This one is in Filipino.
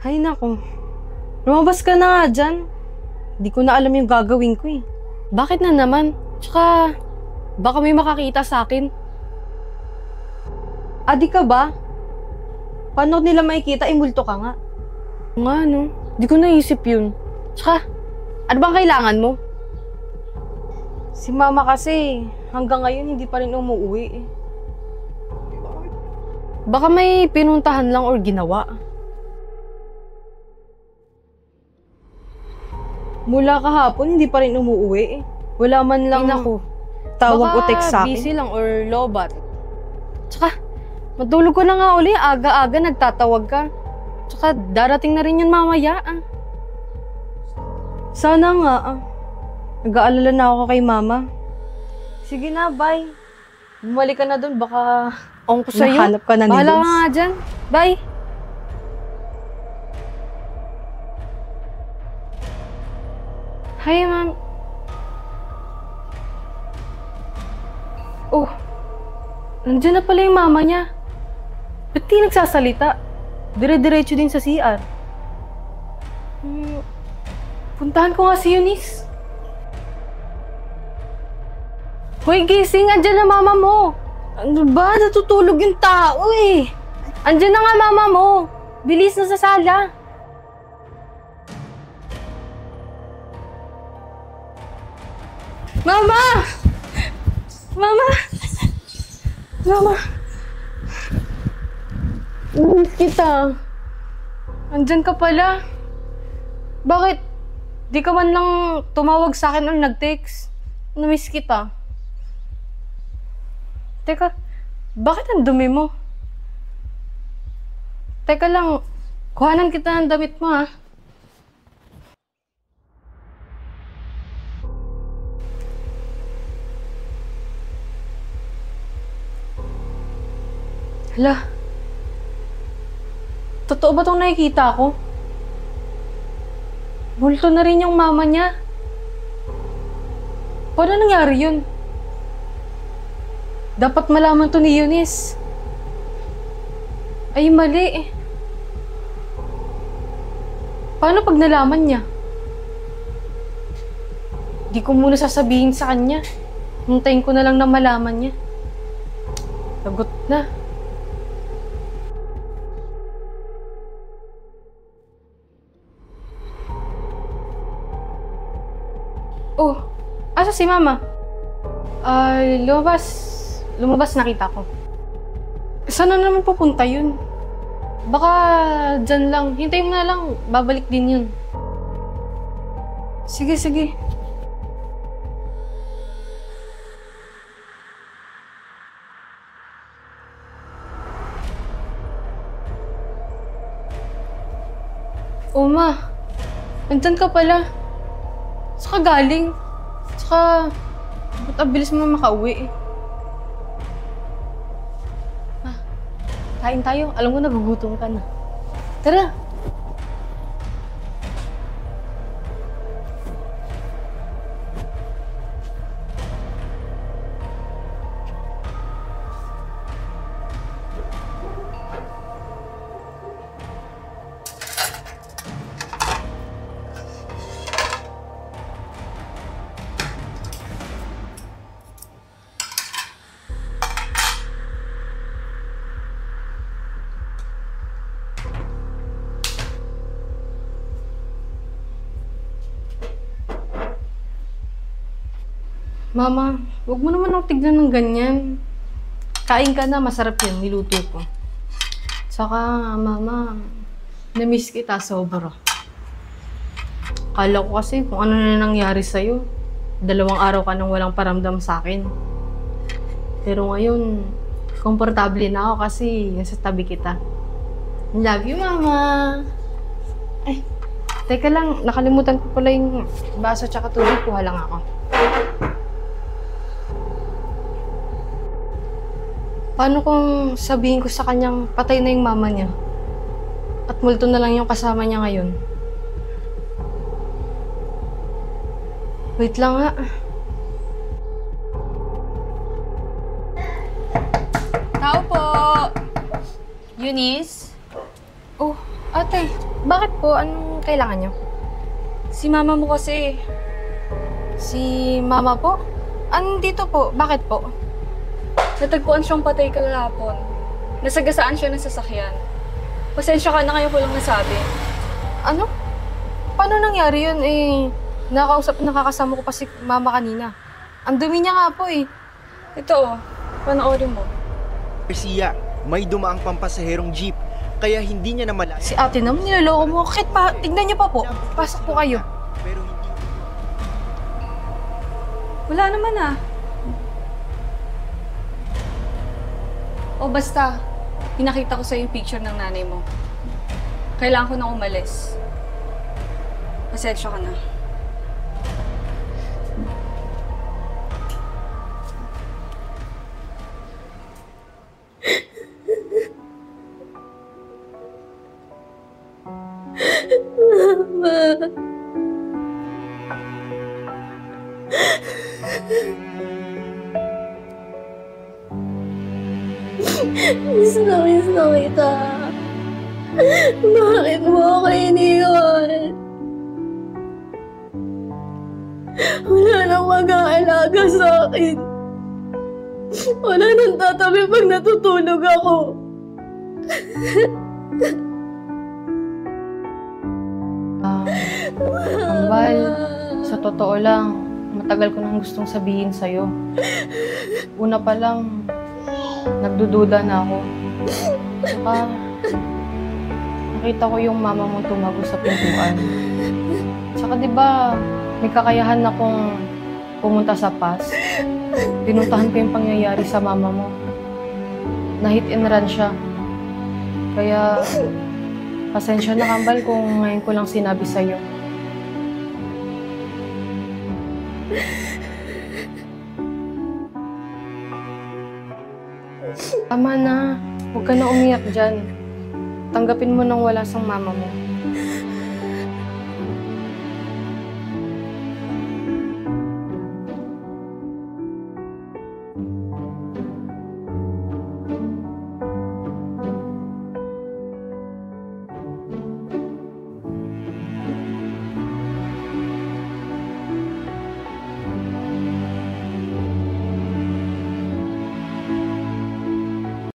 Hay nako. Lumabas ka na nga dyan. Di ko na alam yung gagawin ko eh. Bakit na naman? Tsaka, baka may makakita sa akin. Adi ka ba? Paano nila makikita? Multo ka nga. Nga no? Di ko naisip yun. Tsaka, ano bang kailangan mo? Si mama kasi, hanggang ngayon hindi pa rin umuwi eh. Baka may pinuntahan lang or ginawa. Mula kahapon, hindi pa rin umuwi eh. Wala man lang ako. Tawag o text sa akin. Baka busy lang or lobat. Tsaka, matulog ko na nga uli. Aga-aga nagtatawag ka. Tsaka, darating na rin yun mamaya ah. Sana nga ah. Nag-aalala na ako kay mama. Sige na, bye. Bumalik ka na dun, baka ko sa'yo. Nahanap ka na ni Bahala ka nga dyan. Bye. Hi, ma'am. Oh, nandiyan na pala yung mama niya. Ba't di nagsasalita? Dire-diretso din sa CR. Puntahan ko nga si Eunice. Hoy, gising! Andyan na mama mo! Ano ba? Natutulog yung tao eh! Andyan na nga mama mo! Bilis na sa sala! Mama! Mama! Mama! Namiss kita. Andyan ka pala. Bakit? Di ka man lang tumawag sa akin o nag-text. Namiss kita. Teka, bakit ang dumi mo? Teka lang, kuhanan kita ng damit mo ha. Hala, totoo ba itong nakikita ko? Multo na rin yung mama niya. Paano nangyari yun? Dapat malaman to ni Eunice. Ay, mali. Paano pag nalaman niya? Di ko muna sasabihin sa kanya. Hintayin ko na lang na malaman niya. Lagot na. Oh, asa si mama? Lumabas nakita ko. Saan na naman pupunta yun? Baka dyan lang. Hintayin mo na lang. Babalik din yun. Sige, sige. Oh, ma. Andyan ka pala. Saka galing. Saka, ba't ang bilis mo makauwi eh? Kain tayo. Alam ko nagugutom ka na. Tara! Mama, huwag mo naman ako tignan ng ganyan. Kain ka na, masarap yan, niluto ko. Saka, mama, na-miss kita sobra. Kala ko kasi kung ano na nangyari sa'yo. 2 araw ka nang walang paramdam sa akin. Pero ngayon, komportable na ako kasi nasa tabi kita. Love you, mama! Ay, teka lang, nakalimutan ko pala yung baso tsaka tubig. Kuha lang ako. Paano kung sabihin ko sa kanyang patay na yung mama niya? At multo na lang yung kasama niya ngayon? Wait lang nga. Tao po! Eunice? Oh, ate. Bakit po? Anong kailangan nyo? Si mama mo kasi, Si mama po? Andito po. Bakit po? natagpuan siyang patay kahapon. Nasagasaan siya ng sasakyan. Pasensya ka na, ngayon ko lang nasabi. Ano? Paano nangyari yun? Nakakasama ko pa si mama kanina. Ang dumi niya nga po eh. Ito oh, panoorin mo. Garcia, may dumaang pampasaherong jeep, kaya hindi niya na malayan. Si ate naman, niloloko mo. Kahit pa, tignan niyo pa po. Pasok po kayo. Pero hindi. Wala naman ah. O basta, pinakita ko sa yung picture ng nanay mo. Kailangan ko nang umalis. Pasensya ka na. Miss na kita. Bakit mo ako iniwan? Wala nang mag-aalaga sa akin. Wala nang tatabi pag natutulog ako. Ambal, sa totoo lang, matagal ko nang gustong sabihin sa'yo. Una pa lang, nagdududa na ako. Saka, nakita ko yung mama mong tumago sa pintuan. Saka diba, may kakayahan na akong pumunta sa PAS. Pinuntahan ko yung pangyayari sa mama mo. Na-hit and run siya. Kaya, pasensya na Kambal kung ngayon ko lang sinabi sa'yo. Tama na. Huwag ka na umiyak dyan. Tanggapin mo nang wala sang mama mo.